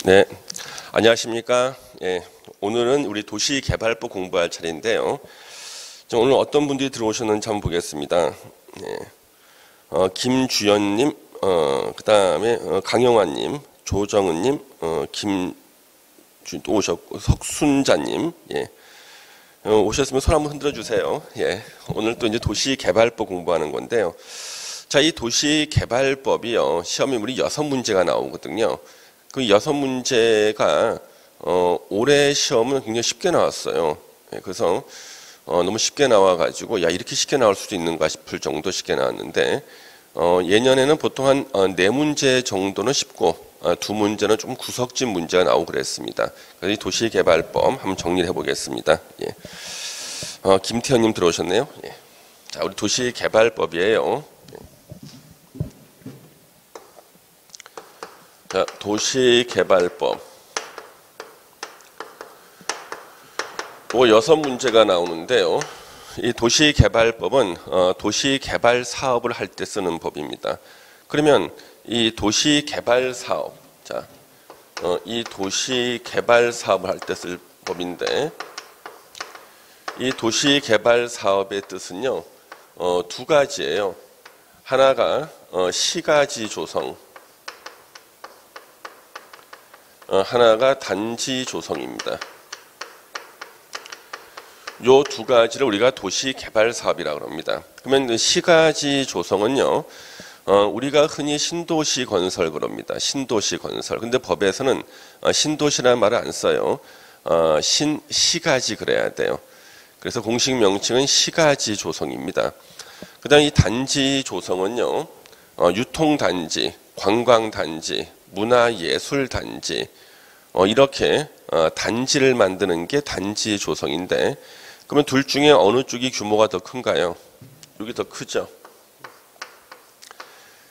네, 안녕하십니까. 예, 오늘은 우리 도시개발법 공부할 차례인데요. 오늘 어떤 분들이 들어오셨는지 한번 보겠습니다. 예, 김주연님, 그 다음에 강영환님, 조정은님, 또 오셨고, 석순자님, 예. 오셨으면 손 한번 흔들어 주세요. 예, 오늘 또 이제 도시개발법 공부하는 건데요. 자, 이 도시개발법이요, 시험에 우리 6문제가 나오거든요. 그 6문제가 올해 시험은 굉장히 쉽게 나왔어요. 예, 그래서 너무 쉽게 나와가지고 야, 이렇게 쉽게 나올 수도 있는가 싶을 정도 쉽게 나왔는데 예년에는 보통 한 4문제 정도는 쉽고 2문제는 좀 구석진 문제가 나오고 그랬습니다. 그래서 이 도시개발법 한번 정리를 해보겠습니다. 예. 김태현님 들어오셨네요. 예. 자, 우리 도시개발법이에요. 자, 도시개발법. 뭐 6문제가 나오는데요. 이 도시개발법은 도시개발 사업을 할 때 쓰는 법입니다. 그러면 이 도시개발 사업, 자, 이 도시개발 사업을 할 때 쓸 법인데, 이 도시개발 사업의 뜻은요, 2가지예요. 하나가 시가지 조성, 하나가 단지 조성입니다. 요 2가지를 우리가 도시개발 사업이라고 합니다. 그러면 시가지 조성은요, 우리가 흔히 신도시 건설 그럽니다. 신도시 건설. 근데 법에서는 신도시라는 말을 안 써요. 시가지 그래야 돼요. 그래서 공식 명칭은 시가지 조성입니다. 그 다음 이 단지 조성은요, 유통단지, 관광단지, 문화예술단지, 이렇게 단지를 만드는 게 단지 조성인데, 그러면 둘 중에 어느 쪽이 규모가 더 큰가요? 여기 더 크죠.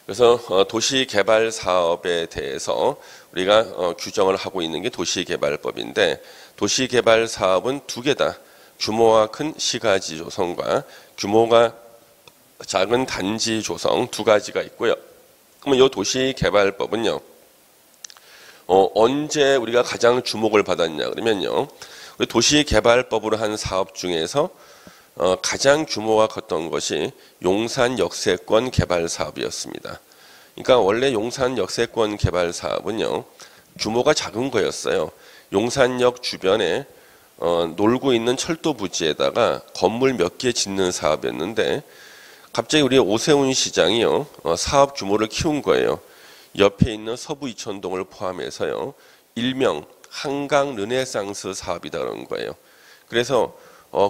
그래서 도시개발 사업에 대해서 우리가 규정을 하고 있는 게 도시개발법인데, 도시개발 사업은 2개다. 규모가 큰 시가지 조성과 규모가 작은 단지 조성 2가지가 있고요. 그러면 이 도시개발법은요, 언제 우리가 가장 주목을 받았냐 그러면요, 우리 도시개발법으로 한 사업 중에서 가장 규모가 컸던 것이 용산 역세권 개발 사업이었습니다. 그러니까 원래 용산 역세권 개발 사업은요, 규모가 작은 거였어요. 용산역 주변에 놀고 있는 철도 부지에다가 건물 몇 개 짓는 사업이었는데, 갑자기 우리 오세훈 시장이요, 사업 규모를 키운 거예요. 옆에 있는 서부 이천동을 포함해서요, 일명 한강 르네상스 사업이다 그런 거예요. 그래서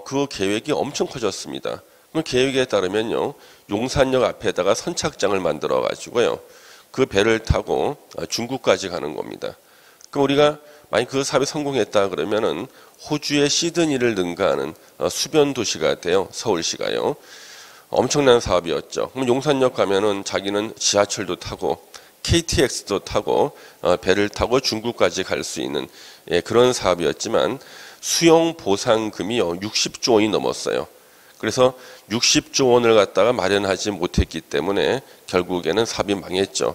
그 계획이 엄청 커졌습니다. 그 계획에 따르면요, 용산역 앞에다가 선착장을 만들어 가지고요, 그 배를 타고 중국까지 가는 겁니다. 그럼 우리가 만약 그 사업이 성공했다 그러면은 호주의 시드니를 능가하는 수변 도시가 돼요. 서울시가요. 엄청난 사업이었죠. 그럼 용산역 가면은 자기는 지하철도 타고 KTX도 타고 배를 타고 중국까지 갈 수 있는, 예, 그런 사업이었지만 수용 보상금이요 60조 원이 넘었어요. 그래서 60조 원을 갖다가 마련하지 못했기 때문에 결국에는 사업이 망했죠.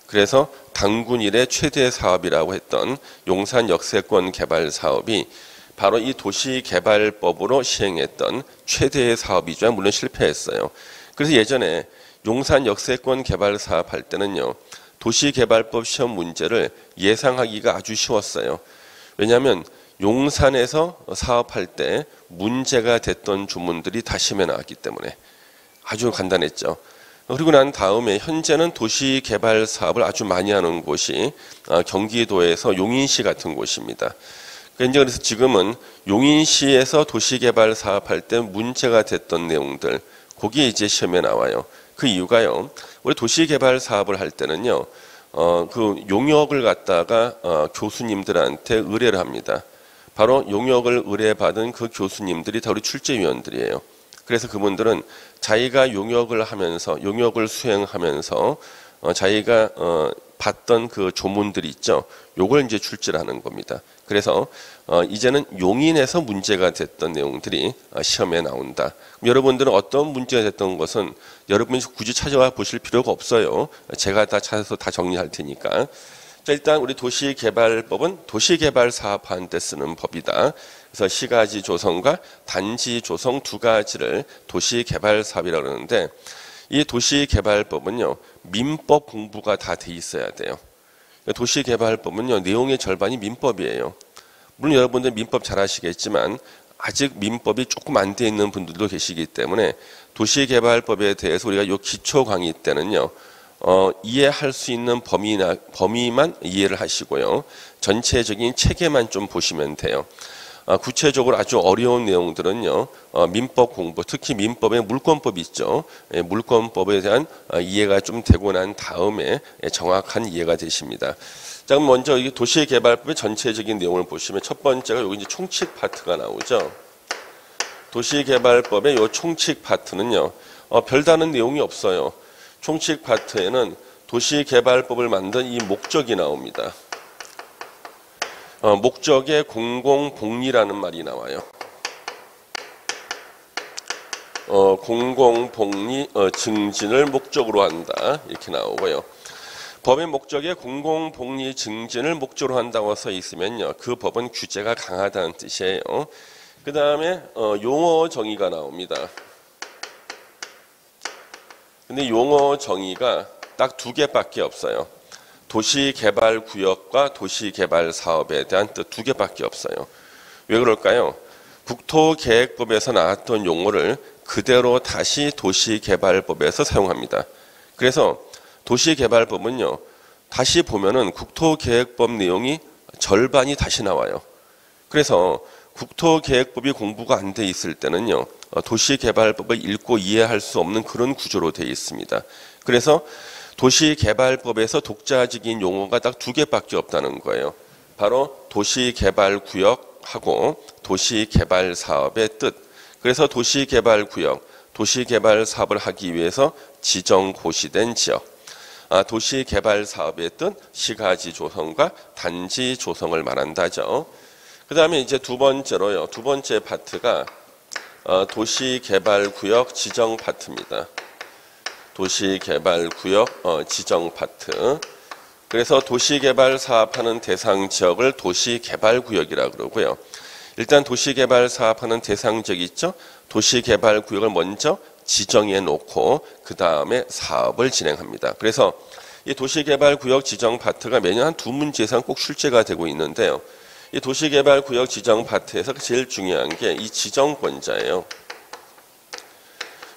그래서 당군 이래 최대 사업이라고 했던 용산 역세권 개발 사업이 바로 이 도시개발법으로 시행했던 최대의 사업이죠. 물론 실패했어요. 그래서 예전에 용산 역세권 개발 사업 할 때는요, 도시개발법 시험 문제를 예상하기가 아주 쉬웠어요. 왜냐하면 용산에서 사업할 때 문제가 됐던 조문들이 다 시험에 나왔기 때문에 아주 간단했죠. 그리고 난 다음에 현재는 도시개발 사업을 아주 많이 하는 곳이 경기도에서 용인시 같은 곳입니다. 그래서 지금은 용인시에서 도시개발 사업할 때 문제가 됐던 내용들, 거기에 이제 시험에 나와요. 그 이유가요, 우리 도시개발 사업을 할 때는요, 그 용역을 갖다가 교수님들한테 의뢰를 합니다. 바로 용역을 의뢰받은 그 교수님들이 다 우리 출제위원들이에요. 그래서 그분들은 자기가 용역을 하면서, 용역을 수행하면서 자기가 봤던 그 조문들이 있죠. 요걸 이제 출제를 하는 겁니다. 그래서 이제는 용인에서 문제가 됐던 내용들이 시험에 나온다. 여러분들은 어떤 문제가 됐던 것은 여러분이 굳이 찾아와 보실 필요가 없어요. 제가 다 찾아서 다 정리할 테니까. 자, 일단 우리 도시개발법은 도시개발사업하는 데 쓰는 법이다. 그래서 시가지 조성과 단지 조성 두 가지를 도시개발사업이라고 그러는데, 이 도시개발법은요, 민법 공부가 다 돼 있어야 돼요. 도시개발법은요, 내용의 절반이 민법이에요. 물론 여러분들 민법 잘 아시겠지만 아직 민법이 조금 안 돼 있는 분들도 계시기 때문에 도시개발법에 대해서 우리가 요 기초 강의 때는요, 이해할 수 있는 범위만 이해를 하시고요, 전체적인 체계만 좀 보시면 돼요. 구체적으로 아주 어려운 내용들은요, 민법 공부, 특히 민법의 물권법 있죠. 물권법에 대한 이해가 좀 되고 난 다음에 정확한 이해가 되십니다. 자, 그럼 먼저 이 도시개발법의 전체적인 내용을 보시면 첫 번째가 여기 이제 총칙 파트가 나오죠. 도시개발법의 요 총칙 파트는요, 별다른 내용이 없어요. 총칙 파트에는 도시개발법을 만든 이 목적이 나옵니다. 목적에 공공복리라는 말이 나와요. 공공복리 증진을 목적으로 한다, 이렇게 나오고요. 법의 목적에 공공복리 증진을 목적으로 한다고 써 있으면요, 그 법은 규제가 강하다는 뜻이에요. 그 다음에 용어 정의가 나옵니다. 근데 용어 정의가 딱 두 개밖에 없어요. 도시개발구역과 도시개발사업에 대한 뜻 두 개밖에 없어요. 왜 그럴까요? 국토계획법에서 나왔던 용어를 그대로 다시 도시개발법에서 사용합니다. 그래서 도시개발법은요, 다시 보면은 국토계획법 내용이 절반이 다시 나와요. 그래서 국토계획법이 공부가 안 돼 있을 때는요, 도시개발법을 읽고 이해할 수 없는 그런 구조로 되어 있습니다. 그래서 도시개발법에서 독자적인 용어가 딱 두 개밖에 없다는 거예요. 바로 도시개발구역하고 도시개발사업의 뜻. 그래서 도시개발구역, 도시개발사업을 하기 위해서 지정고시된 지역, 도시개발사업의 뜻, 시가지 조성과 단지 조성을 말한다죠. 그 다음에 이제 두 번째로요, 두 번째 파트가 도시개발구역 지정 파트입니다. 도시개발구역 지정 파트. 그래서 도시개발 사업하는 대상 지역을 도시개발구역이라고 그러고요. 일단 도시개발 사업하는 대상 지역 있죠? 도시개발구역을 먼저 지정해 놓고 그 다음에 사업을 진행합니다. 그래서 이 도시개발구역 지정 파트가 매년 한 두 문제 이상 꼭 출제가 되고 있는데요. 이 도시개발구역 지정 파트에서 제일 중요한 게 이 지정권자예요.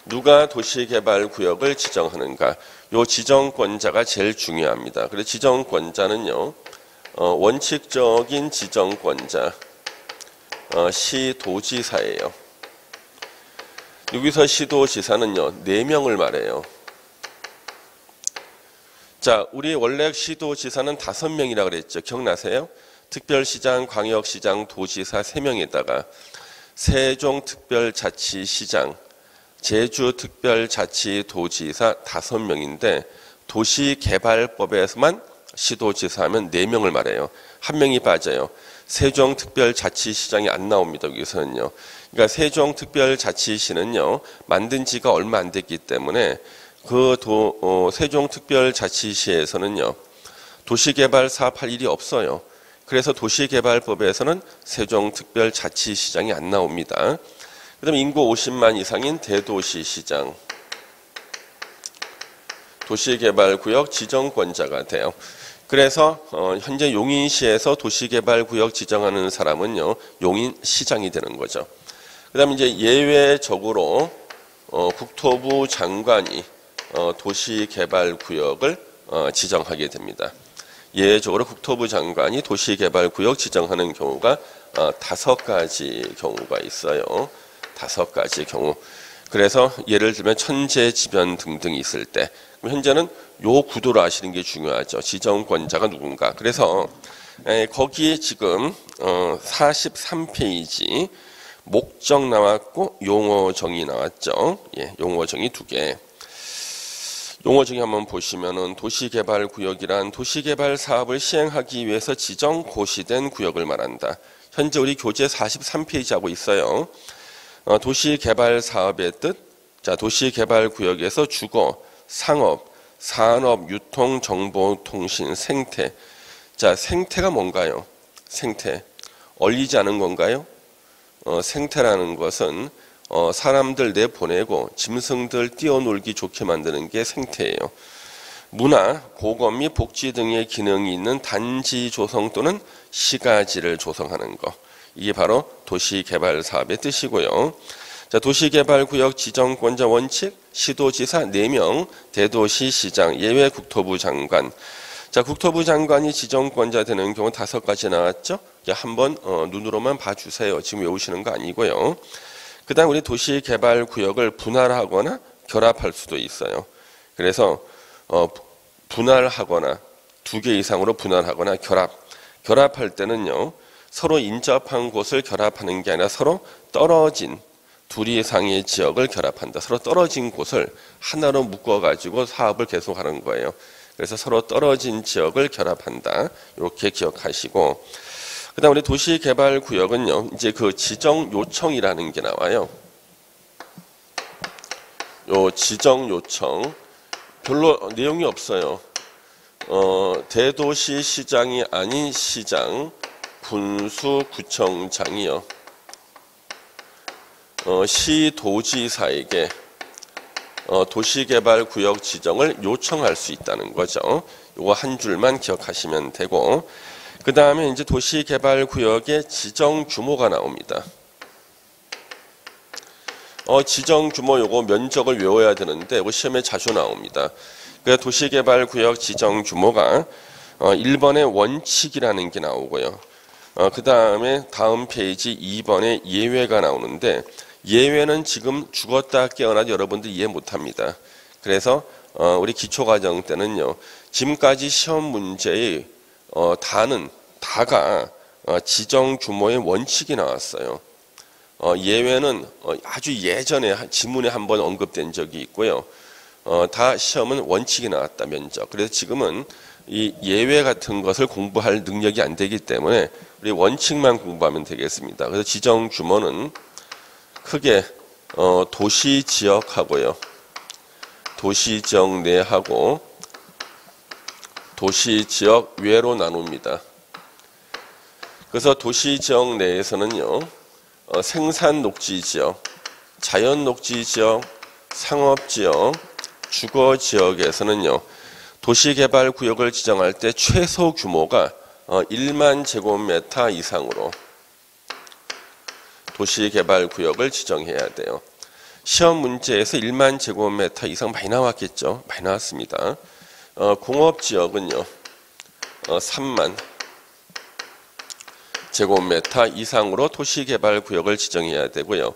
누가 도시개발구역을 지정하는가? 요 지정권자가 제일 중요합니다. 그래서 지정권자는요, 원칙적인 지정권자, 시도지사예요. 여기서 시도지사는요, 4명을 말해요. 자, 우리 원래 시도지사는 5명이라고 그랬죠. 기억나세요? 특별시장, 광역시장, 도지사 3명에다가 세종특별자치시장, 제주특별자치도지사 5명인데 도시개발법에서만 시도지사 하면 4명을 말해요. 한 명이 빠져요. 세종특별자치시장이 안 나옵니다. 여기서는요. 그러니까 세종특별자치시는요, 만든 지가 얼마 안 됐기 때문에 그 세종특별자치시에서는요, 도시개발 사업할 일이 없어요. 그래서 도시개발법에서는 세종특별자치시장이 안 나옵니다. 그 다음에 인구 50만 이상인 대도시시장, 도시개발구역 지정권자가 돼요. 그래서 현재 용인시에서 도시개발구역 지정하는 사람은요, 용인시장이 되는 거죠. 그 다음에 이제 예외적으로 국토부 장관이 도시개발구역을 지정하게 됩니다. 예외적으로 국토부 장관이 도시개발구역 지정하는 경우가 5가지 경우가 있어요. 5가지 경우. 그래서 예를 들면 천재지변 등등이 있을 때, 현재는 요 구도를 아시는 게 중요하죠. 지정권자가 누군가. 그래서 거기에 지금 43페이지 목적 나왔고 용어정의 나왔죠. 예, 용어정의 2개. 용어정의 한번 보시면은 도시개발구역이란 도시개발 사업을 시행하기 위해서 지정고시된 구역을 말한다. 현재 우리 교재 43페이지 하고 있어요. 도시개발 사업의 뜻. 자, 도시개발구역에서 주거, 상업, 산업, 유통, 정보, 통신, 생태 자, 생태가 뭔가요? 생태. 얼리지 않은 건가요? 생태라는 것은 사람들 내보내고 짐승들 뛰어놀기 좋게 만드는 게 생태예요. 문화, 공업 및 복지 등의 기능이 있는 단지 조성 또는 시가지를 조성하는 것. 이게 바로 도시개발 사업의 뜻이고요. 자, 도시개발구역 지정권자 원칙, 시도지사 4명, 대도시시장, 예외 국토부 장관. 자, 국토부 장관이 지정권자 되는 경우 5가지 나왔죠? 한번 눈으로만 봐주세요. 지금 외우시는 거 아니고요. 그 다음 우리 도시개발구역을 분할하거나 결합할 수도 있어요. 그래서 분할하거나 2개 이상으로 분할하거나 결합할 때는요, 서로 인접한 곳을 결합하는 게 아니라 서로 떨어진 2 이상의 지역을 결합한다. 서로 떨어진 곳을 하나로 묶어가지고 사업을 계속하는 거예요. 그래서 서로 떨어진 지역을 결합한다. 이렇게 기억하시고, 그다음 우리 도시개발구역은요, 이제 그 지정 요청이라는 게 나와요. 요 지정 요청 별로 내용이 없어요. 대도시시장이 아닌 시장, 군수구청장이요. 시도지사에게 도시개발구역 지정을 요청할 수 있다는 거죠. 요거 한 줄만 기억하시면 되고, 그 다음에 이제 도시개발구역의 지정 규모가 나옵니다. 지정 규모 요거 면적을 외워야 되는데 이거 시험에 자주 나옵니다. 그 도시개발구역 지정 규모가 1번에 원칙이라는 게 나오고요. 그 다음에 다음 페이지 2번에 예외가 나오는데, 예외는 지금 죽었다 깨어나도 여러분들 이해 못합니다. 그래서 우리 기초과정 때는요, 지금까지 시험 문제의 다가 지정 규모의 원칙이 나왔어요. 예외는 아주 예전에 지문에 한번 언급된 적이 있고요. 다 시험은 원칙이 나왔다, 면적. 그래서 지금은 이 예외 같은 것을 공부할 능력이 안 되기 때문에 우리 원칙만 공부하면 되겠습니다. 그래서 지정 규모는 크게 도시 지역하고요, 도시 지역 내하고 도시 지역 외로 나눕니다. 그래서 도시 지역 내에서는요, 생산 녹지 지역, 자연 녹지 지역, 상업 지역, 주거 지역에서는요, 도시개발구역을 지정할 때 최소 규모가 1만 제곱미터 이상으로 도시개발구역을 지정해야 돼요. 시험 문제에서 1만 제곱미터 이상 많이 나왔겠죠? 많이 나왔습니다. 공업지역은요, 3만 제곱미터 이상으로 도시개발구역을 지정해야 되고요.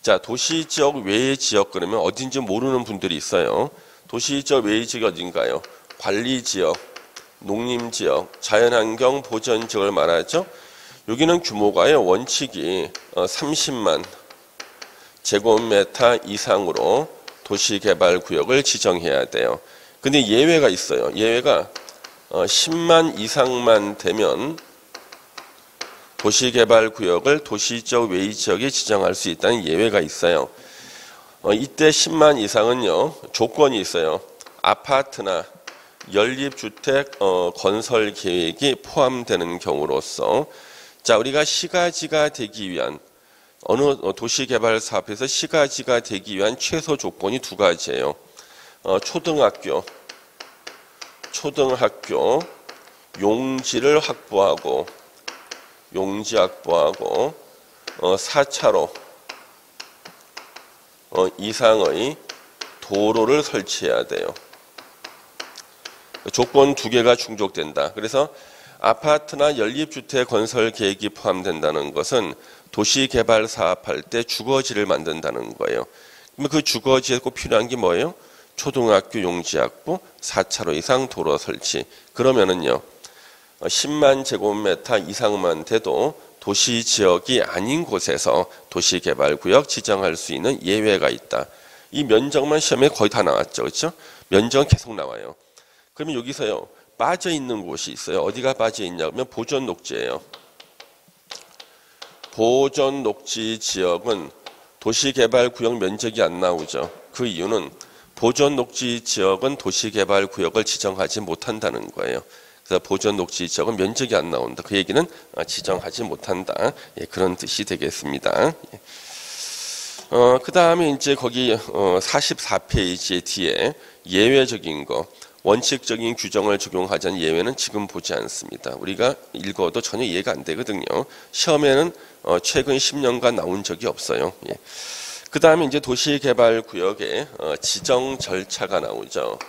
자, 도시지역 외의 지역 그러면 어딘지 모르는 분들이 있어요. 도시지역 외의 지역이 어딘가요? 관리지역, 농림지역, 자연환경 보전지역을 말하죠. 여기는 규모가요, 원칙이 30만 제곱미터 이상으로 도시개발구역을 지정해야 돼요. 근데 예외가 있어요. 예외가 10만 이상만 되면 도시개발구역을 도시지역 외의 지역에 지정할 수 있다는 예외가 있어요. 이때 10만 이상은요, 조건이 있어요. 아파트나 연립주택 건설 계획이 포함되는 경우로서, 자, 우리가 시가지가 되기 위한, 어느 도시개발 사업에서 시가지가 되기 위한 최소 조건이 2가지예요. 초등학교 용지를 확보하고 4차로 이상의 도로를 설치해야 돼요. 조건 2개가 충족된다. 그래서 아파트나 연립주택 건설 계획이 포함된다는 것은 도시개발 사업할 때 주거지를 만든다는 거예요. 그러면 그 주거지에 꼭 필요한 게 뭐예요? 초등학교 용지 확보, 4차로 이상 도로 설치. 그러면은요, 10만 제곱미터 이상만 돼도 도시지역이 아닌 곳에서 도시개발구역 지정할 수 있는 예외가 있다. 이 면적만 시험에 거의 다 나왔죠. 그렇죠? 면적은 계속 나와요. 그러면 여기서요, 빠져있는 곳이 있어요. 어디가 빠져있냐 그러면 보존녹지예요. 보존녹지 지역은 도시개발구역 면적이 안 나오죠. 그 이유는 보존녹지 지역은 도시개발구역을 지정하지 못한다는 거예요. 그래서 보전 녹지 지역은 면적이 안 나온다. 그 얘기는 지정하지 못한다. 예, 그런 뜻이 되겠습니다. 예. 그 다음에 이제 거기 44페이지 뒤에 예외적인 거, 원칙적인 규정을 적용하자는 예외는 지금 보지 않습니다. 우리가 읽어도 전혀 이해가 안 되거든요. 시험에는 최근 10년간 나온 적이 없어요. 예. 그 다음에 이제 도시개발구역의 지정 절차가 나오죠.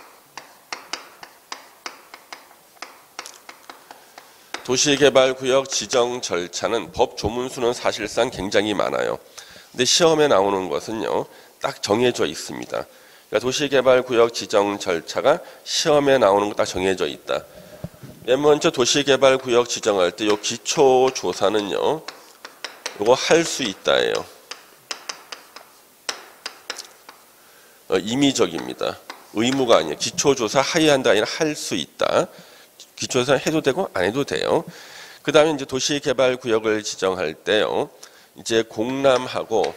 도시개발구역 지정 절차는 법 조문수는 사실상 굉장히 많아요. 근데 시험에 나오는 것은요, 딱 정해져 있습니다. 그러니까 도시개발구역 지정 절차가 시험에 나오는 거 딱 정해져 있다. 맨 먼저 도시개발구역 지정할 때 요 기초조사는요, 요거 할 수 있다예요. 임의적입니다. 의무가 아니에요. 기초조사 하야한다 아니라 할 수 있다. 기초조사 해도 되고 안 해도 돼요. 그 다음에 이제 도시개발구역을 지정할 때요, 이제 공람하고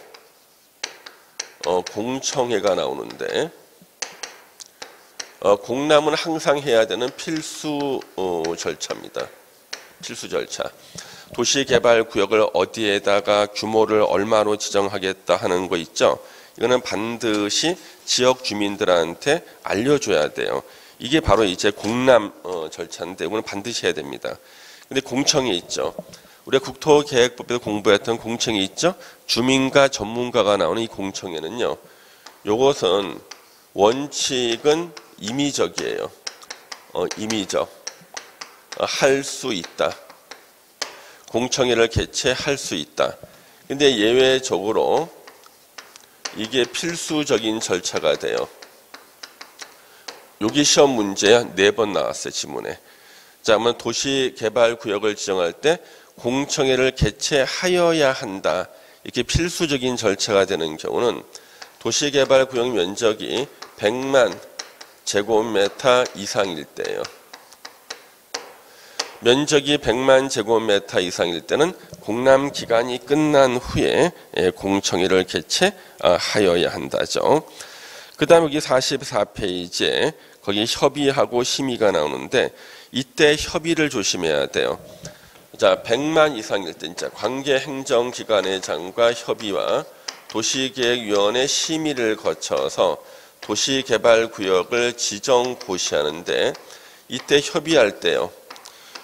공청회가 나오는데, 공람은 항상 해야 되는 필수 절차입니다. 필수 절차. 도시개발구역을 어디에다가 규모를 얼마로 지정하겠다 하는 거 있죠. 이거는 반드시 지역 주민들한테 알려줘야 돼요. 이게 바로 이제 공람 절차인데, 이거는 반드시 해야 됩니다. 근데 공청회 있죠. 우리가 국토계획법에서 공부했던 공청회 있죠. 주민과 전문가가 나오는 이 공청회는요, 요것은 원칙은 임의적이에요. 임의적. 할 수 있다. 공청회를 개최할 수 있다. 근데 예외적으로 이게 필수적인 절차가 돼요. 여기 시험 문제야 4번 나왔어요, 지문에. 자, 그러면 도시개발구역을 지정할 때 공청회를 개최하여야 한다. 이렇게 필수적인 절차가 되는 경우는 도시개발구역 면적이 100만 제곱미터 이상일 때예요. 면적이 100만 제곱미터 이상일 때는 공람 기간이 끝난 후에 공청회를 개최하여야 한다죠. 그 다음에 여기 44페이지에 거기 협의하고 심의가 나오는데, 이때 협의를 조심해야 돼요. 자, 100만 이상일 때 진짜 관계행정기관의장과 협의와 도시계획위원회 심의를 거쳐서 도시개발구역을 지정 고시하는데, 이때 협의할 때요,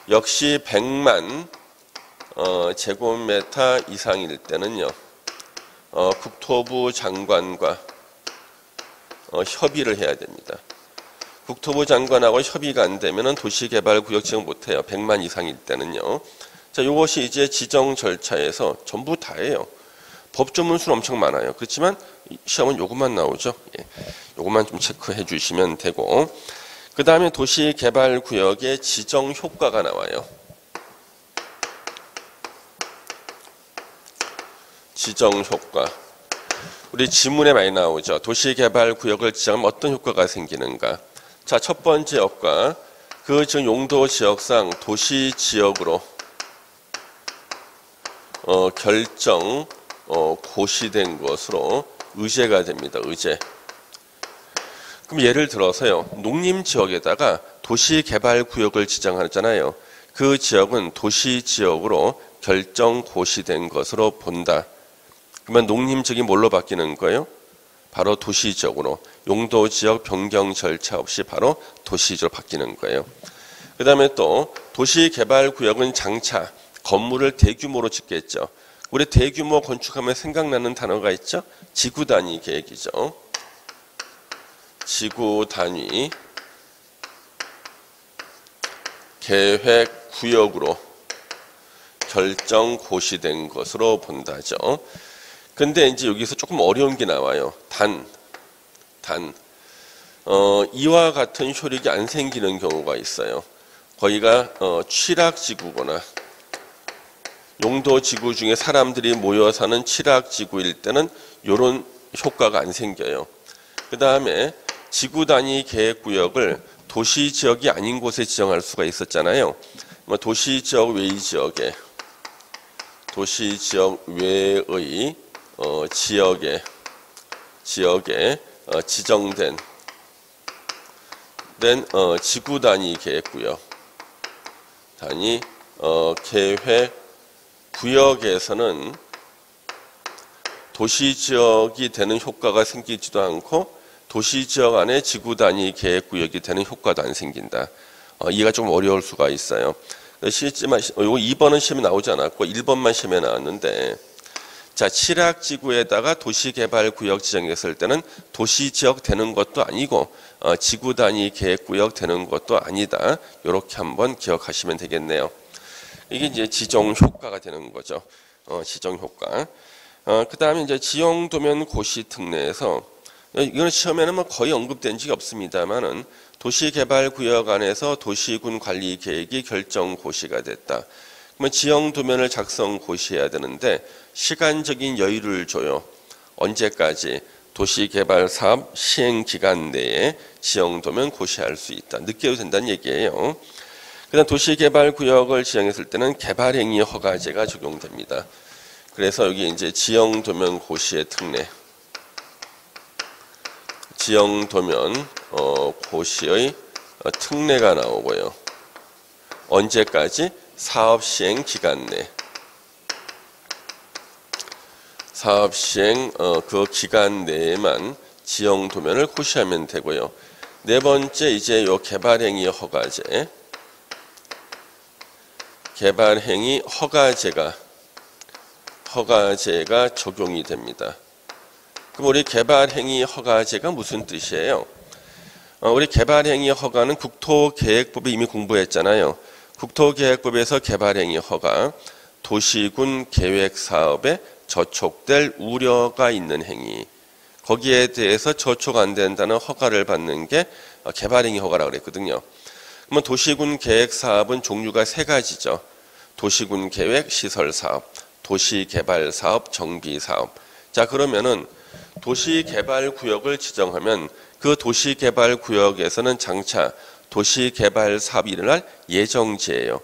역시 100만 제곱미터 이상일 때는요, 국토부 장관과 협의를 해야 됩니다. 국토부 장관하고 협의가 안 되면은 도시개발구역 지정 못해요. 100만 이상일 때는요. 자, 이것이 이제 지정 절차에서 전부 다예요. 법조문수는 엄청 많아요. 그렇지만 시험은 요것만 나오죠. 예, 요것만 좀 체크해 주시면 되고, 그 다음에 도시개발구역의 지정 효과가 나와요. 지정 효과. 우리 지문에 많이 나오죠. 도시개발구역을 지정하면 어떤 효과가 생기는가. 자, 첫 번째 효과. 그 지금 용도 지역상 도시지역으로 결정 고시된 것으로 의제가 됩니다. 의제. 그럼 예를 들어서요, 농림지역에다가 도시개발구역을 지정하잖아요. 그 지역은 도시지역으로 결정 고시된 것으로 본다. 그러면 농림지역이 뭘로 바뀌는 거예요? 바로 도시지역으로. 용도지역 변경 절차 없이 바로 도시지역으로 바뀌는 거예요. 그 다음에 또 도시개발구역은 장차 건물을 대규모로 짓겠죠. 우리 대규모 건축하면 생각나는 단어가 있죠? 지구단위 계획이죠. 지구단위 계획구역으로 결정 고시된 것으로 본다죠. 근데 이제 여기서 조금 어려운 게 나와요. 이와 같은 효력이 안 생기는 경우가 있어요. 거기가 취락지구거나 용도지구 중에 사람들이 모여 사는 취락지구일 때는 이런 효과가 안 생겨요. 그 다음에 지구단위 계획구역을 도시지역이 아닌 곳에 지정할 수가 있었잖아요. 도시지역 외의 지역에, 도시지역 외의 지역에 지정된 지구단위 계획구역. 단위 계획 구역에서는 도시지역이 되는 효과가 생기지도 않고 도시지역 안에 지구 단위 계획 구역이 되는 효과도 안 생긴다. 이해가 좀 어려울 수가 있어요. 실제만 이거 2번은 시험에 나오지 않았고 1번만 시험에 나왔는데, 자, 칠학지구에다가 도시개발구역 지정했을 때는 도시지역 되는 것도 아니고 지구 단위 계획구역 되는 것도 아니다. 이렇게 한번 기억하시면 되겠네요. 이게 이제 지정 효과가 되는 거죠. 지정 효과. 그 다음에 이제 지형도면 고시 특례에서, 이거는 시험에는 뭐 거의 언급된 적이 없습니다만은 도시개발구역 안에서 도시군 관리 계획이 결정 고시가 됐다. 그러면 지형도면을 작성 고시해야 되는데 시간적인 여유를 줘요. 언제까지? 도시개발 사업 시행 기간 내에 지형도면 고시할 수 있다. 늦게 해도 된다는 얘기예요. 그다음 도시개발구역을 지정했을 때는 개발행위 허가제가 적용됩니다. 그래서 여기 이제 지형도면 고시의 특례, 지형도면 고시의 특례가 나오고요. 언제까지? 사업 시행 기간 내. 사업 시행 그 기간 내에만 지형도면을 고시하면 되고요. 네 번째 이제 요 개발행위 허가제. 개발행위 허가제가 적용이 됩니다. 그럼 우리 개발행위 허가제가 무슨 뜻이에요? 우리 개발행위 허가는 국토계획법에 이미 공부했잖아요. 국토계획법에서 개발행위 허가, 도시군 계획사업에 저촉될 우려가 있는 행위, 거기에 대해서 저촉 안 된다는 허가를 받는 게 개발행위 허가라고 그랬거든요. 그러면 도시군 계획사업은 종류가 세 가지죠. 도시군 계획 시설사업, 도시개발사업, 정비사업. 자, 그러면은 도시개발구역을 지정하면 그 도시개발구역에서는 장차 도시개발사업이 일어날 예정지예요.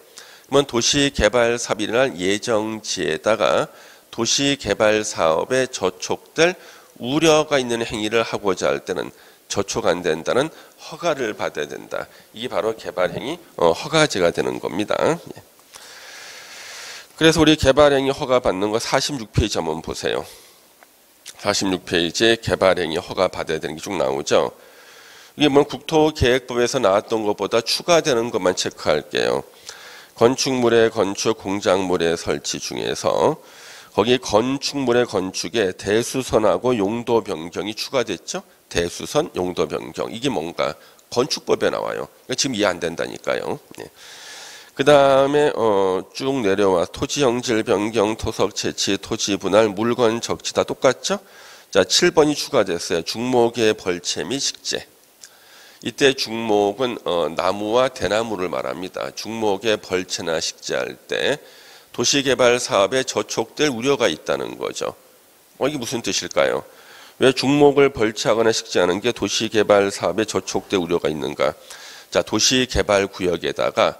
그러면 도시개발사업이 일어날 예정지에다가 도시개발사업에 저촉될 우려가 있는 행위를 하고자 할 때는 저촉 안 된다는 허가를 받아야 된다. 이게 바로 개발행위 허가제가 되는 겁니다. 그래서 우리 개발행위 허가 받는 거 46페이지 한번 보세요. 46페이지에 개발행위 허가 받아야 되는 게 쭉 나오죠. 이게 뭐 국토계획법에서 나왔던 것보다 추가되는 것만 체크할게요. 건축물의 건축, 공작물의 설치 중에서 거기 건축물의 건축에 대수선하고 용도 변경이 추가됐죠. 대수선, 용도 변경. 이게 뭔가? 건축법에 나와요. 그러니까 지금 이해 안 된다니까요. 그 다음에 쭉 내려와 토지 형질 변경, 토석 채취, 토지 분할, 물건 적치 다 똑같죠? 자, 7번이 추가됐어요. 중목의 벌채 및 식재. 이때 중목은 나무와 대나무를 말합니다. 중목의 벌채나 식재할 때 도시개발 사업에 저촉될 우려가 있다는 거죠. 이게 무슨 뜻일까요? 왜 중목을 벌채하거나 식재하는 게 도시개발 사업에 저촉될 우려가 있는가? 자, 도시개발구역에다가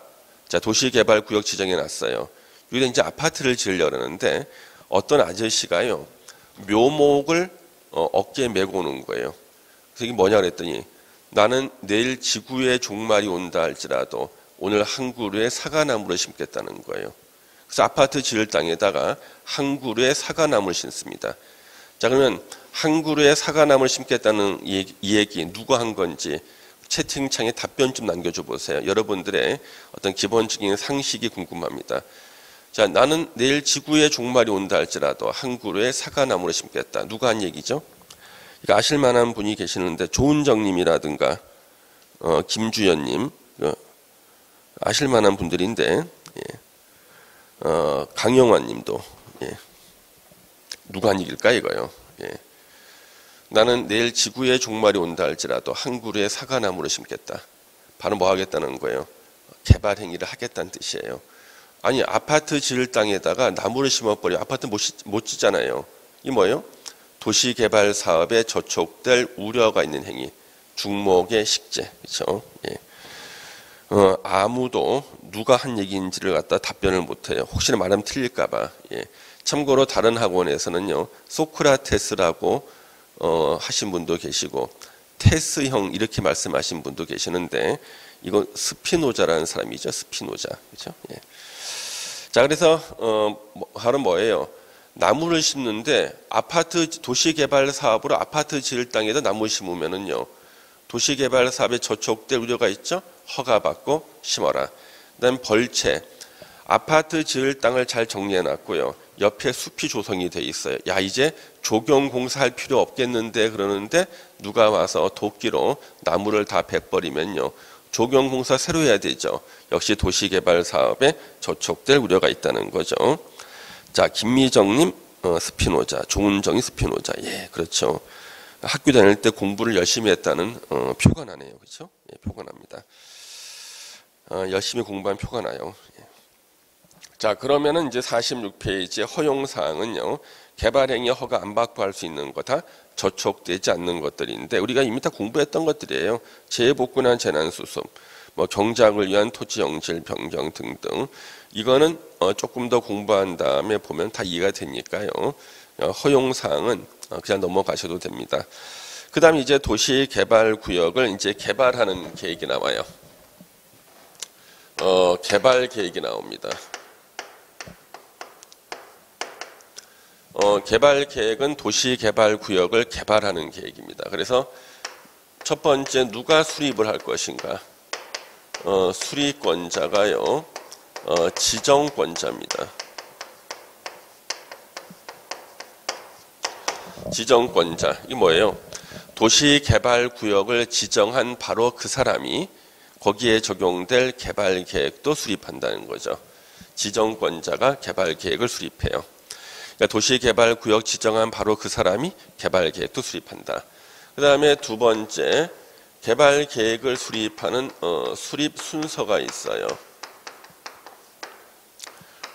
도시개발구역 지정해 놨어요. 여기다 이제 아파트를 지으려고 하는데 어떤 아저씨가요, 묘목을 어깨에 메고 오는 거예요. 그래서 이게 뭐냐 그랬더니 나는 내일 지구에 종말이 온다 할지라도 오늘 한 그루에 사과나무를 심겠다는 거예요. 그래서 아파트 지을 땅에다가 한 그루에 사과나무를 심습니다. 자, 그러면 한 그루에 사과나무를 심겠다는 이 얘기 누가 한 건지 채팅창에 답변 좀 남겨줘 보세요. 여러분들의 어떤 기본적인 상식이 궁금합니다. 자, 나는 내일 지구에 종말이 온다 할지라도 한 그루에 사과나무를 심겠다. 누가 한 얘기죠? 이거 아실 만한 분이 계시는데 조은정님이라든가 김주연님 아실 만한 분들인데 강영환님도 누가 한 얘기일까 이거요. 나는 내일 지구에 종말이 온다 할지라도 한 그루에 사과나무를 심겠다. 바로 뭐 하겠다는 거예요? 개발 행위를 하겠다는 뜻이에요. 아니, 아파트 지을 땅에다가 나무를 심어버려. 아파트 못 짓잖아요. 이 뭐예요? 도시개발 사업에 저촉될 우려가 있는 행위. 중목의 식재. 그렇죠? 아무도 누가 한 얘기인지를 갖다 답변을 못해요. 혹시나 말하면 틀릴까봐. 참고로 다른 학원에서는요, 소크라테스라고 하신 분도 계시고 테스형 이렇게 말씀하신 분도 계시는데 이건 스피노자라는 사람이죠. 스피노자. 그렇죠? 예. 자, 그래서 하는 뭐예요? 나무를 심는데 아파트 도시개발 사업으로 아파트 지을 땅에다 나무 심으면은요. 도시개발 사업에 저촉될 우려가 있죠. 허가받고 심어라. 그다음 벌채. 아파트 지을 땅을 잘 정리해 놨고요. 옆에 숲이 조성이 돼 있어요. 야, 이제 조경 공사할 필요 없겠는데 그러는데 누가 와서 도끼로 나무를 다 베버리면요. 조경 공사 새로 해야 되죠. 역시 도시개발 사업에 저촉될 우려가 있다는 거죠. 자, 김미정님 스피노자, 조은정이 스피노자. 예, 그렇죠. 학교 다닐 때 공부를 열심히 했다는 표가 나네요. 그렇죠? 예, 표가 납니다. 열심히 공부한 표가 나요. 예. 자, 그러면은 이제 46페이지의 허용사항은요. 개발행위 허가 안 받고 할 수 있는 거 다 저촉되지 않는 것들인데 우리가 이미 다 공부했던 것들이에요. 재복구난 재난수습, 뭐 경작을 위한 토지 영질 변경 등등. 이거는 조금 더 공부한 다음에 보면 다 이해가 되니까요. 허용사항은 그냥 넘어가셔도 됩니다. 그 다음에 이제 도시개발구역을 이제 개발하는 계획이 나와요. 개발 계획이 나옵니다. 개발 계획은 도시개발구역을 개발하는 계획입니다. 그래서 첫 번째 누가 수립을 할 것인가? 수립권자가요. 지정권자입니다. 지정권자. 이게 뭐예요? 도시개발구역을 지정한 바로 그 사람이 거기에 적용될 개발계획도 수립한다는 거죠. 지정권자가 개발계획을 수립해요. 그러니까 도시개발구역 지정한 바로 그 사람이 개발계획도 수립한다. 그 다음에 두 번째, 개발계획을 수립하는 수립 순서가 있어요.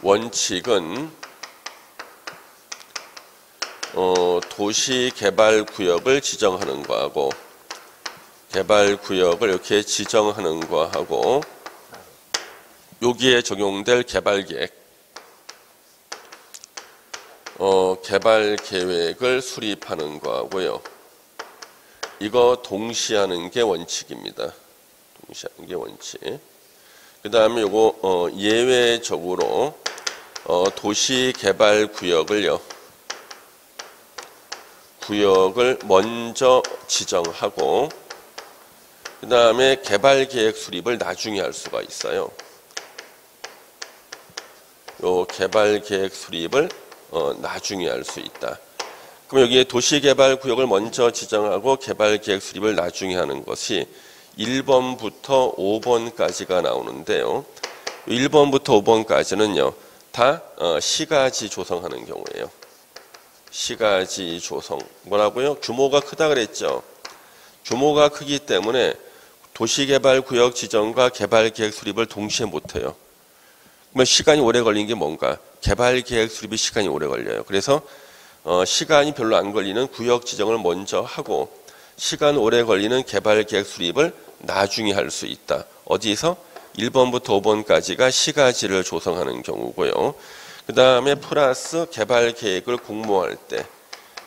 원칙은 도시개발구역을 지정하는 거하고 개발구역을 이렇게 지정하는 거하고 여기에 적용될 개발계획 개발계획을 수립하는 거하고요. 이거 동시하는 게 원칙입니다. 동시하는 게 원칙. 그 다음에 요거 예외적으로 도시개발구역을요. 구역을 먼저 지정하고 그 다음에 개발계획 수립을 나중에 할 수가 있어요. 요 개발계획 수립을 나중에 할 수 있다. 그럼 여기에 도시개발구역을 먼저 지정하고 개발계획 수립을 나중에 하는 것이 1번부터 5번까지가 나오는데요. 1번부터 5번까지는요. 다 시가지 조성하는 경우예요. 시가지 조성. 뭐라고요? 규모가 크다 그랬죠. 규모가 크기 때문에 도시개발구역 지정과 개발계획 수립을 동시에 못해요. 그러면 시간이 오래 걸린 게 뭔가? 개발계획 수립이 시간이 오래 걸려요. 그래서 시간이 별로 안 걸리는 구역 지정을 먼저 하고 시간 오래 걸리는 개발계획 수립을 나중에 할 수 있다. 어디서? 1번부터 5번까지가 시가지를 조성하는 경우고요. 그 다음에 플러스 개발계획을 공모할 때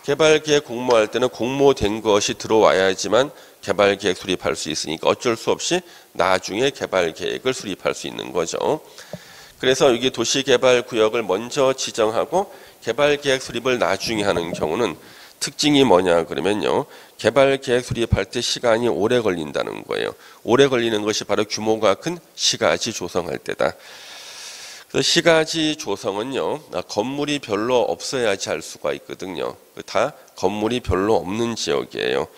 개발계획 공모할 때는 공모된 것이 들어와야지만 개발계획 수립할 수 있으니까 어쩔 수 없이 나중에 개발계획을 수립할 수 있는 거죠. 그래서 여기 도시개발구역을 먼저 지정하고 개발계획 수립을 나중에 하는 경우는 특징이 뭐냐 그러면요. 개발계획 수립할 때 시간이 오래 걸린다는 거예요. 오래 걸리는 것이 바로 규모가 큰 시가지 조성할 때다. 그래서 시가지 조성은요. 건물이 별로 없어야지 할 수가 있거든요. 다 건물이 별로 없는 지역이에요.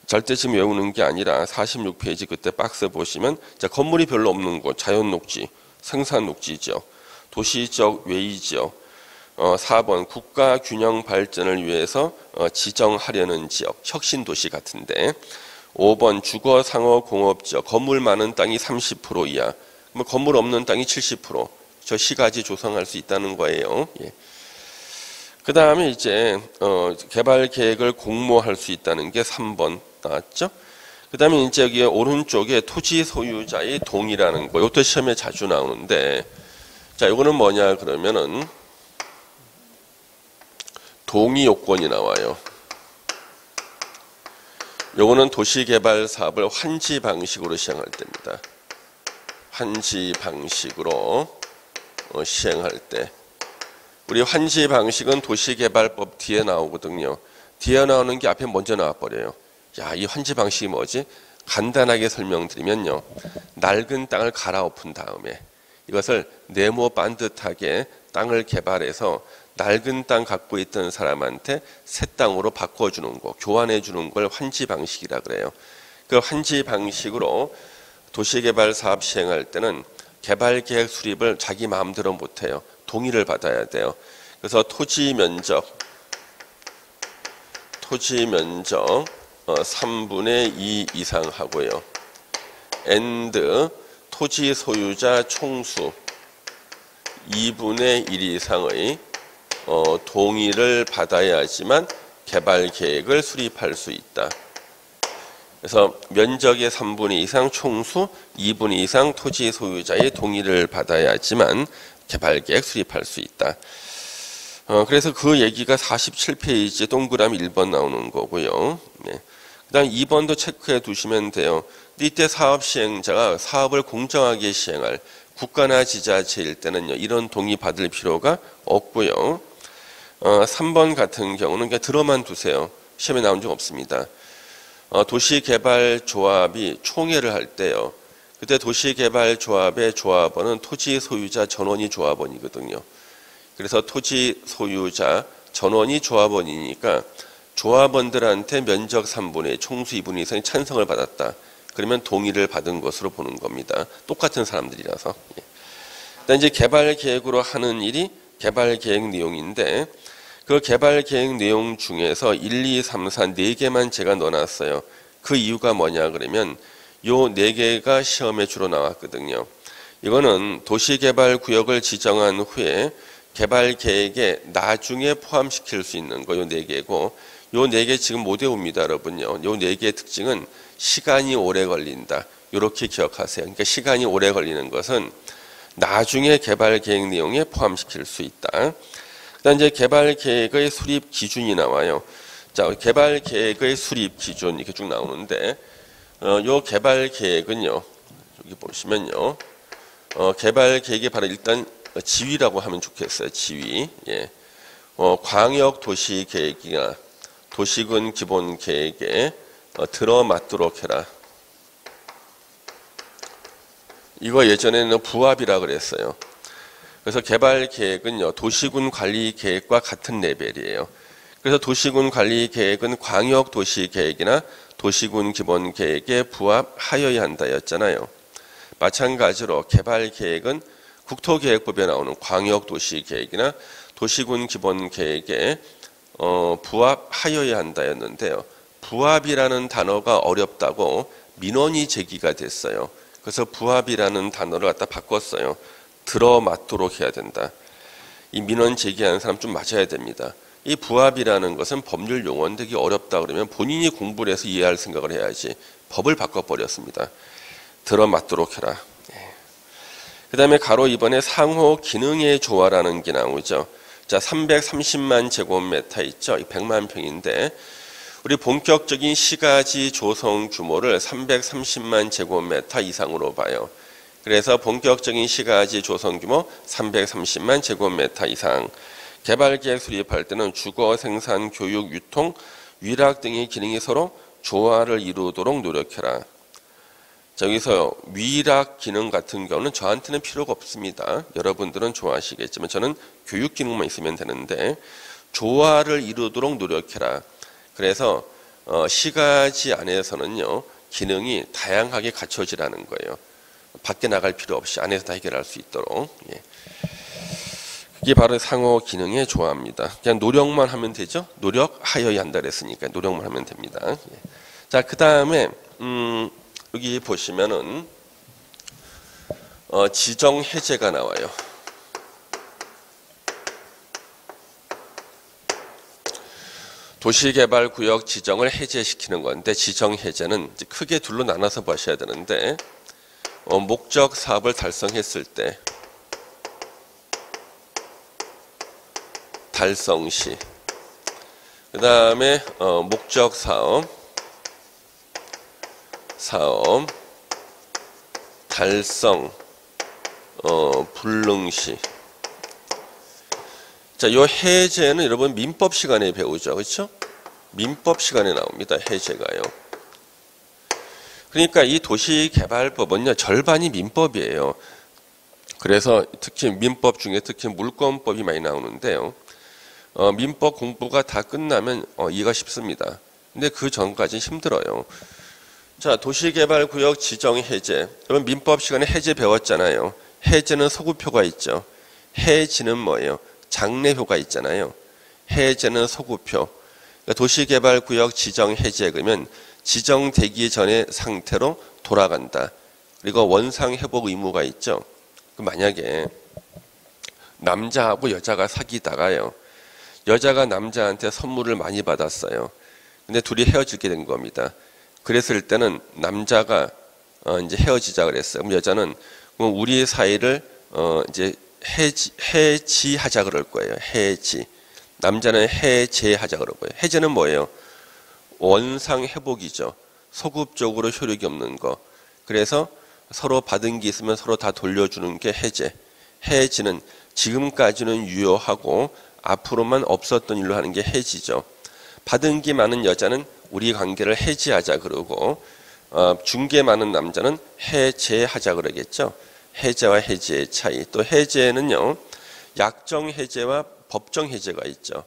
절대 지금 외우는 게 아니라 46페이지 그때 박스 보시면 건물이 별로 없는 곳, 자연녹지, 생산녹지지역, 도시지역 외의지역, 4번 국가균형 발전을 위해서 지정하려는 지역, 혁신도시 같은데 5번 주거, 상업, 공업지역, 건물 많은 땅이 30% 이하, 건물 없는 땅이 70%, 저 시가지 조성할 수 있다는 거예요. 예. 그 다음에 이제 개발계획을 공모할 수 있다는 게 3번 나왔죠. 그 다음에 이제 여기 오른쪽에 토지 소유자의 동의라는 거, 이것도 시험에 자주 나오는데, 자, 이거는 뭐냐 그러면은 동의 요건이 나와요. 요거는 도시개발 사업을 환지 방식으로 시행할 때입니다. 환지 방식으로 시행할 때, 우리 환지 방식은 도시개발법 뒤에 나오거든요. 뒤에 나오는 게 앞에 먼저 나와버려요. 야, 이 환지 방식이 뭐지? 간단하게 설명드리면요, 낡은 땅을 갈아엎은 다음에 이것을 네모 반듯하게 땅을 개발해서 낡은 땅 갖고 있던 사람한테 새 땅으로 바꿔주는 거, 교환해주는 걸 환지 방식이라 그래요. 그 환지 방식으로 도시개발 사업 시행할 때는 개발계획 수립을 자기 마음대로 못해요. 동의를 받아야 돼요. 그래서 토지 면적 3분의 2 이상 하고요. and 토지 소유자 총수 2분의 1 이상의 동의를 받아야지만 개발 계획을 수립할 수 있다. 그래서 면적의 3분의 2 이상 총수 2분의 2 이상 토지 소유자의 동의를 받아야지만 개발 계획 수립할 수 있다. 그래서 그 얘기가 47페이지 동그라미 1번 나오는 거고요. 네. 그 다음 2번도 체크해 두시면 돼요. 이때 사업 시행자가 사업을 공정하게 시행할 국가나 지자체일 때는요, 이런 동의 받을 필요가 없고요. 3번 같은 경우는 그냥 들어만 두세요. 시험에 나온 적 없습니다. 도시개발조합이 총회를 할 때요, 그때 도시개발조합의 조합원은 토지 소유자 전원이 조합원이거든요. 그래서 토지 소유자 전원이 조합원이니까 조합원들한테 면적 3분의 1, 총수 2분의 2 이상의 찬성을 받았다. 그러면 동의를 받은 것으로 보는 겁니다. 똑같은 사람들이라서. 일단 이제 개발 계획으로 하는 일이 개발 계획 내용인데, 그 개발 계획 내용 중에서 1, 2, 3, 4 4개만 제가 넣어놨어요. 그 이유가 뭐냐 그러면 요 4개가 시험에 주로 나왔거든요. 이거는 도시개발구역을 지정한 후에 개발 계획에 나중에 포함시킬 수 있는 거 요 4개고, 요 4개 지금 못 외웁니다, 여러분요. 요 4개의 특징은 시간이 오래 걸린다. 이렇게 기억하세요. 그러니까 시간이 오래 걸리는 것은 나중에 개발 계획 내용에 포함시킬 수 있다. 그다음 이제 개발 계획의 수립 기준이 나와요. 자, 개발 계획의 수립 기준 이렇게 쭉 나오는데, 요 개발 계획은요, 여기 보시면요, 개발 계획이 바로 일단 지위라고 하면 좋겠어요. 지위. 예. 광역 도시 계획이나 도시군 기본 계획에 들어맞도록 해라. 이거 예전에는 부합이라 그랬어요. 그래서 개발 계획은요, 도시군 관리 계획과 같은 레벨이에요. 그래서 도시군 관리 계획은 광역 도시 계획이나 도시군 기본 계획에 부합하여야 한다였잖아요. 마찬가지로 개발 계획은 국토계획법에 나오는 광역 도시 계획이나 도시군 기본 계획에 부합하여야 한다였는데요. 부합이라는 단어가 어렵다고 민원이 제기가 됐어요. 그래서 부합이라는 단어를 갖다 바꿨어요. 들어맞도록 해야 된다. 이 민원 제기하는 사람 좀 맞아야 됩니다. 이 부합이라는 것은 법률 용어는 되게 어렵다 그러면 본인이 공부를 해서 이해할 생각을 해야지 법을 바꿔버렸습니다. 들어맞도록 해라. 그 다음에 가로 2번에 상호 기능의 조화라는 게 나오죠. 자, 330만 제곱미터 있죠. 100만 평인데 우리 본격적인 시가지 조성 규모를 330만 제곱미터 이상으로 봐요. 그래서 본격적인 시가지 조성 규모 330만 제곱미터 이상. 개발계획 수립할 때는 주거, 생산, 교육, 유통, 위락 등의 기능이 서로 조화를 이루도록 노력해라. 자, 여기서 위락 기능 같은 경우는 저한테는 필요가 없습니다. 여러분들은 좋아하시겠지만 저는 교육 기능만 있으면 되는데 조화를 이루도록 노력해라. 그래서 시가지 안에서는요, 기능이 다양하게 갖춰지라는 거예요. 밖에 나갈 필요 없이 안에서 다 해결할 수 있도록. 예. 그게 바로 상호 기능의 조화입니다. 그냥 노력만 하면 되죠. 노력하여야 한다 그랬으니까 노력만 하면 됩니다. 예. 자, 그 다음에 여기 보시면은 지정 해제가 나와요. 도시개발구역 지정을 해제시키는 건데, 지정 해제는 크게 둘로 나눠서 보셔야 되는데, 목적 사업을 달성했을 때, 달성 시, 그 다음에 목적 사업 달성 불능시. 자, 요 해제는 여러분 민법 시간에 배우죠. 그렇죠? 민법 시간에 나옵니다. 해제가요. 그러니까 이 도시개발법은요, 절반이 민법이에요. 그래서 특히 민법 중에 특히 물권법이 많이 나오는데요. 민법 공부가 다 끝나면 이해가 쉽습니다. 근데 그 전까지 힘들어요. 자, 도시개발구역 지정 해제. 여러분 민법 시간에 해제 배웠잖아요. 해제는 소구표가 있죠. 해지는 뭐예요? 장래효가 있잖아요. 해제는 소구표. 그러니까 도시개발구역 지정 해제 그러면 지정되기 전의 상태로 돌아간다. 그리고 원상회복 의무가 있죠. 만약에 남자하고 여자가 사귀다가요. 여자가 남자한테 선물을 많이 받았어요. 근데 둘이 헤어지게 된 겁니다. 그랬을 때는 남자가 이제 헤어지자 그랬어요. 그럼 여자는 우리 사이를 이제 해지하자 그럴 거예요. 해지. 남자는 해제하자 그럴 거예요. 해제는 뭐예요? 원상 회복이죠. 소급적으로 효력이 없는 거. 그래서 서로 받은 게 있으면 서로 다 돌려주는 게 해제. 해지는 지금까지는 유효하고 앞으로만 없었던 일로 하는 게 해지죠. 받은 게 많은 여자는 우리 관계를 해지하자 그러고 준 게 많은 남자는 해제하자 그러겠죠. 해제와 해제의 차이. 또 해제는요. 약정 해제와 법정 해제가 있죠.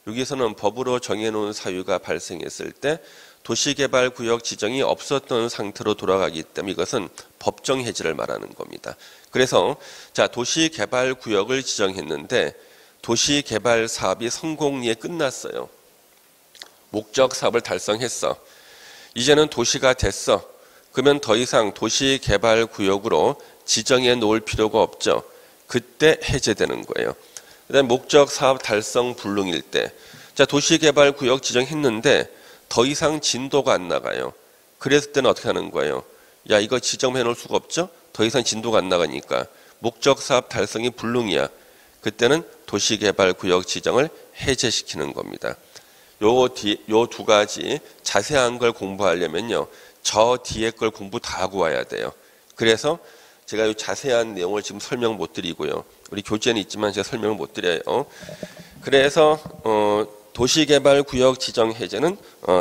여기서는 법으로 정해놓은 사유가 발생했을 때 도시개발구역 지정이 없었던 상태로 돌아가기 때문에 이것은 법정 해제를 말하는 겁니다. 그래서 자, 도시개발구역을 지정했는데 도시개발 사업이 성공리에 끝났어요. 목적 사업을 달성했어. 이제는 도시가 됐어. 그러면 더 이상 도시개발구역으로 지정해 놓을 필요가 없죠. 그때 해제되는 거예요. 그다음 목적 사업 달성 불능일 때, 자, 도시개발구역 지정했는데 더 이상 진도가 안 나가요. 그랬을 때는 어떻게 하는 거예요? 야, 이거 지정해 놓을 수가 없죠? 더 이상 진도가 안 나가니까 목적 사업 달성이 불능이야. 그때는 도시개발구역 지정을 해제시키는 겁니다. 요 두 가지 자세한 걸 공부하려면요, 저 뒤에 걸 공부 다 하고 와야 돼요. 그래서 제가 이 자세한 내용을 지금 설명 못 드리고요. 우리 교재는 있지만 제가 설명을 못 드려요. 그래서 도시개발구역 지정 해제는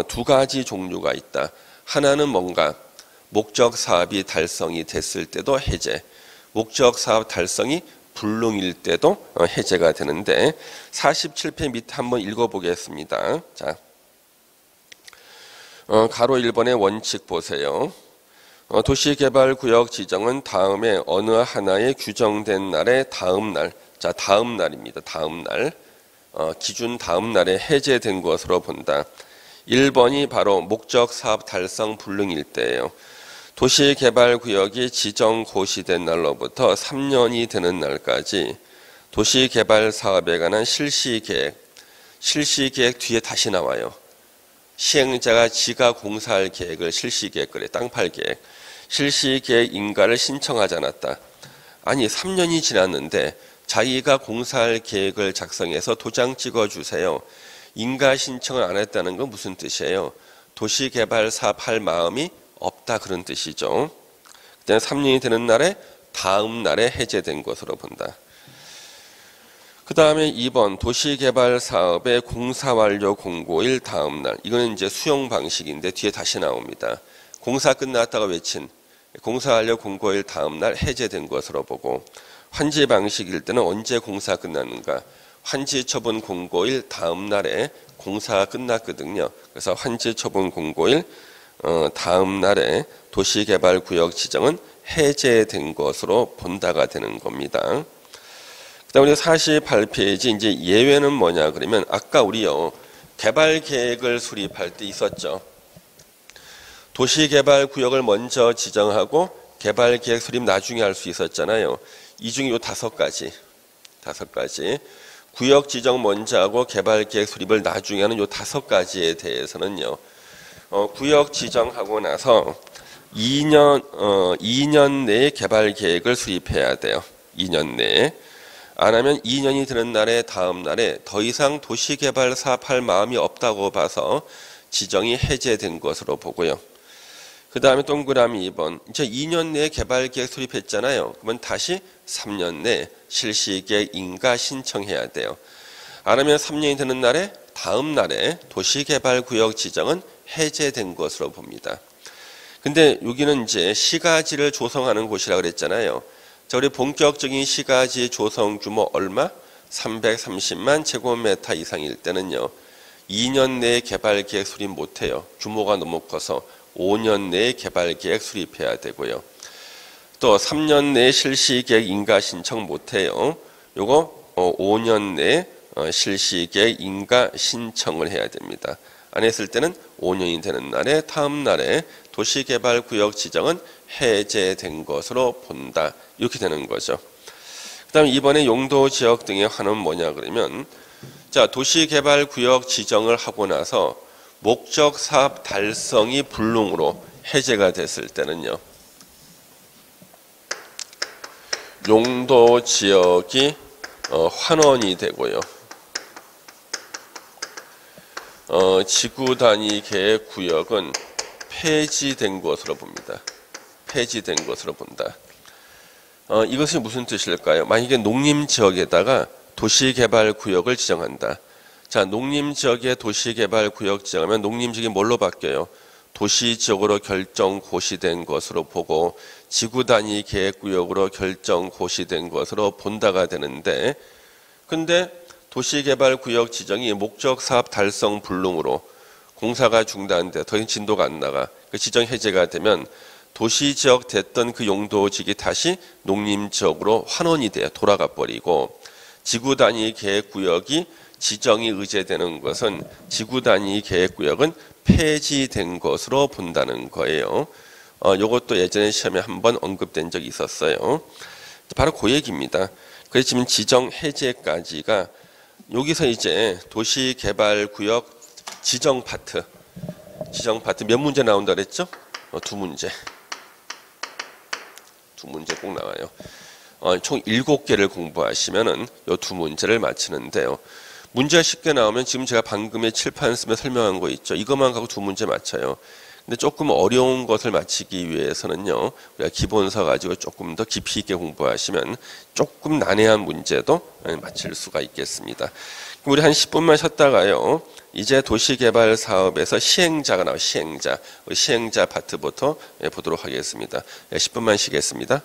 두 가지 종류가 있다. 하나는 뭔가 목적 사업이 달성이 됐을 때도 해제, 목적 사업 달성이 불능일 때도 해제가 되는데 47페이지 밑에 한번 읽어보겠습니다. 자, 가로 1번의 원칙 보세요. 도시개발구역 지정은 다음에 어느 하나의 규정된 날의 다음 날, 자, 다음 날입니다. 다음 날, 기준 다음 날에 해제된 것으로 본다. 1번이 바로 목적 사업 달성 불능일 때예요. 도시개발구역이 지정 고시된 날로부터 3년이 되는 날까지 도시개발 사업에 관한 실시계획 뒤에 다시 나와요. 시행자가 지가 공사할 계획을 실시계획 그래, 땅 팔 계획. 실시계획 인가를 신청하지 않았다. 아니 3년이 지났는데 자기가 공사할 계획을 작성해서 도장 찍어주세요. 인가 신청을 안 했다는 건 무슨 뜻이에요? 도시개발 사업할 마음이 없다 그런 뜻이죠. 그때 3년이 되는 날에 다음 날에 해제된 것으로 본다. 그 다음에 2번 도시개발 사업의 공사 완료 공고일 다음 날. 이거는 이제 수용 방식인데 뒤에 다시 나옵니다. 공사 끝났다가 외친 공사 완료 공고일 다음 날 해제된 것으로 보고, 환지 방식일 때는 언제 공사 끝났는가? 환지 처분 공고일 다음 날에 공사가 끝났거든요. 그래서 환지 처분 공고일 다음 날에 도시개발구역 지정은 해제된 것으로 본다가 되는 겁니다. 그다음 우리 48페이지 이제 예외는 뭐냐 그러면 아까 우리요 개발 계획을 수립할 때 있었죠. 도시개발구역을 먼저 지정하고 개발 계획 수립 나중에 할 수 있었잖아요. 이 중에 요 5가지 구역 지정 먼저 하고 개발 계획 수립을 나중에 하는 요 5가지에 대해서는요. 구역 지정하고 나서 2년 내에 개발 계획을 수립해야 돼요. 2년 내에. 안 하면 2년이 되는 날에 다음 날에 더 이상 도시개발 사업할 마음이 없다고 봐서 지정이 해제된 것으로 보고요. 그 다음에 동그라미 2번. 이제 2년 내에 개발계획 수립했잖아요. 그러면 다시 3년 내에 실시계획 인가 신청해야 돼요. 안 하면 3년이 되는 날에 다음 날에 도시개발구역 지정은 해제된 것으로 봅니다. 근데 여기는 이제 시가지를 조성하는 곳이라고 그랬잖아요. 자, 우리 본격적인 시가지 조성 규모 얼마? 330만 제곱미터 이상일 때는요. 2년 내에 개발계획 수립 못해요. 규모가 너무 커서 5년 내에 개발계획 수립해야 되고요. 또 3년 내에 실시계획 인가 신청 못해요. 요거 5년 내에 실시계획 인가 신청을 해야 됩니다. 안 했을 때는 5년이 되는 날에 다음 날에 도시개발구역 지정은 해제된 것으로 본다. 이렇게 되는 거죠. 그 다음에 이번에 용도지역 등의 환은 뭐냐 그러면 자, 도시개발구역 지정을 하고 나서 목적사업 달성이 불능으로 해제가 됐을 때는요. 용도지역이 환원이 되고요. 지구단위 계획구역은 폐지된 것으로 봅니다. 폐지된 것으로 본다. 이것이 무슨 뜻일까요? 만약에 농림지역에다가 도시개발구역을 지정한다. 자, 농림지역에 도시개발구역 지정하면 농림지역이 뭘로 바뀌어요? 도시지역으로 결정 고시된 것으로 보고 지구단위 계획구역으로 결정 고시된 것으로 본다가 되는데, 근데 도시개발구역 지정이 목적사업 달성 불능으로 공사가 중단돼 더 이상 진도가 안 나가 그 지정 해제가 되면 도시지역 됐던 그 용도지역이 다시 농림지역으로 환원이 돼 돌아가 버리고 지구단위 계획구역이 지정이 의제되는 것은 지구단위 계획구역은 폐지된 것으로 본다는 거예요. 이것도 예전에 시험에 한번 언급된 적이 있었어요. 바로 그 얘기입니다. 그래서 지금 지정 해제까지가 여기서 이제 도시개발구역 지정 파트 몇 문제 나온다 그랬죠? 두 문제 꼭 나와요. 총 7개를 공부하시면은 이 두 문제를 맞히는데요. 문제가 쉽게 나오면 지금 제가 방금의 칠판 쓰며 설명한 거 있죠. 이것만 갖고 두 문제 맞춰요. 근데 조금 어려운 것을 맞히기 위해서는요. 우리가 기본서 가지고 조금 더 깊이 있게 공부하시면 조금 난해한 문제도 맞힐 수가 있겠습니다. 우리 한 10분만 쉬었다가요. 이제 도시개발 사업에서 시행자가 나와요. 시행자 파트부터 보도록 하겠습니다. 10분만 쉬겠습니다.